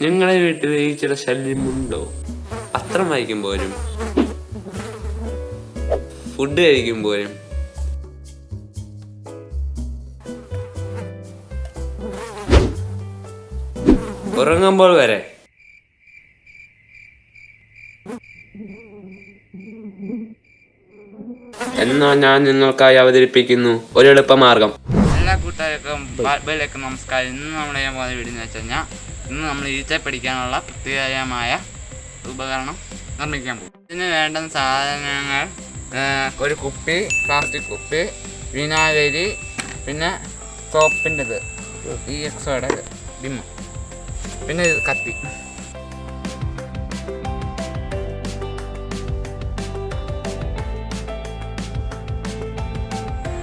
നിങ്ങളെ വീട്ടിൽ ഈച്ചയുടെ ശല്യമുണ്ടോ? പത്രം വായിക്കുമ്പോഴും ഫുഡ് കഴിക്കുമ്പോഴും ഉറങ്ങുമ്പോൾ വരെ എന്നാ ഞാൻ നിങ്ങൾക്കായി അവതരിപ്പിക്കുന്നു ഒരു എളുപ്പമാർഗം. എല്ലാ കൂട്ടുകാർക്കും ബാബയിലേക്ക് നമസ്കാരം. ഇന്ന് നമ്മൾ ചെയ്യാൻ പോകുന്ന വീഡിയോ എന്ന് വെച്ച് കഴിഞ്ഞാൽ ഇന്ന് നമ്മൾ ഈച്ച പിടിക്കാനുള്ള പ്രത്യേകമായ ഉപകരണം നിർമ്മിക്കാൻ പോകും. ഇതിന് വേണ്ടുന്ന സാധനങ്ങൾ ഒരു കുപ്പി, പ്ലാസ്റ്റിക് കുപ്പി, വിനാഗിരി, പിന്നെ സോപ്പിൻ്റെത്, ഈ എക്സോയുടെ ബിം, പിന്നെ കത്തി.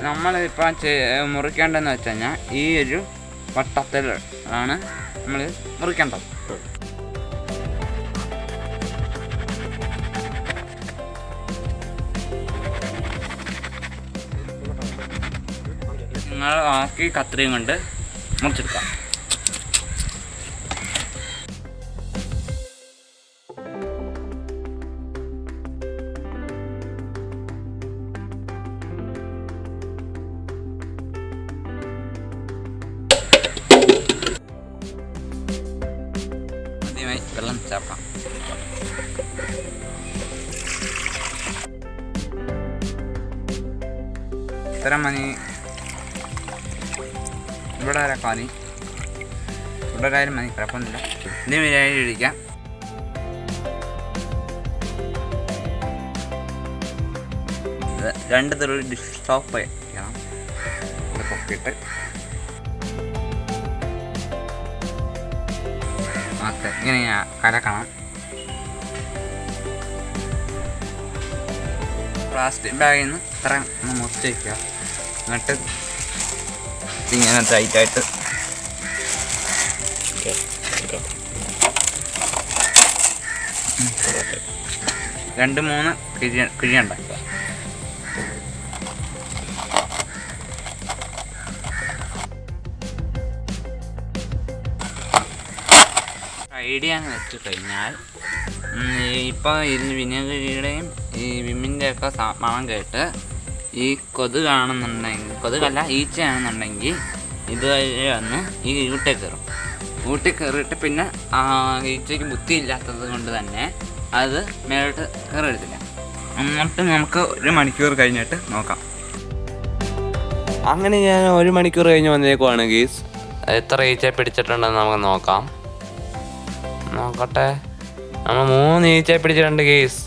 നമ്മളിപ്പോൾ മുറിക്കേണ്ടതെന്ന് വെച്ച് കഴിഞ്ഞാൽ ഈ ഒരു വട്ടത്തിൽ ആണ് നമ്മൾ മുറിക്കേണ്ടത്. നിങ്ങൾ ആക്കി കത്രിയും കൊണ്ട് മുറിച്ചെടുക്കാം. വെള്ളം ചേർക്കാം. ഇത്ര മണി ഇവിടെ വരക്കാം. മതി ഇവിടെ വരായാലും മതി, കുഴപ്പമൊന്നുമില്ല. ഇതിന് വിരായി ഇടിക്കാം. രണ്ട് തരം ഡിഷ് സ്റ്റോപ്പ് വയ്ക്കണം. ഇത് പൊക്കിയിട്ട് ഇങ്ങനെ കലക്കണം. പ്ലാസ്റ്റിക് ബാഗിൽ നിന്ന് ഇത്ര ഒന്ന് മുറിച്ച് വയ്ക്കുക. എന്നിട്ട് ഇങ്ങനെ ടൈറ്റായിട്ട് രണ്ട് മൂന്ന് കിഴി ഉണ്ടാക്കുക. ഐഡിയ എന്ന് വെച്ച് കഴിഞ്ഞാൽ ഇപ്പോൾ ഇതിന് വിനാഗിരിയുടെയും ഈ വിമ്മിൻ്റെയൊക്കെ മണം കേട്ട് ഈ കൊതുകല്ല ഈച്ചയാണെന്നുണ്ടെങ്കിൽ ഇതുവഴി വന്ന് ഈ ഊട്ടി കയറിയിട്ട് പിന്നെ ഈച്ചയ്ക്ക് ബുദ്ധിയില്ലാത്തത് കൊണ്ട് തന്നെ അത് മേലോട്ട് കയറിയെടുത്തില്ല. എന്നിട്ട് നമുക്ക് 1 മണിക്കൂർ കഴിഞ്ഞിട്ട് നോക്കാം. അങ്ങനെ ഞാൻ 1 മണിക്കൂർ കഴിഞ്ഞ് വന്നേക്കുവാണ് ഗീസ്. എത്ര ഈച്ച പിടിച്ചിട്ടുണ്ടെന്ന് നമുക്ക് നോക്കാം. നോക്കട്ടെ, നമ്മൾ 3 ഈച്ച പിടിച്ചിട്ടുണ്ട് ഗീസ്.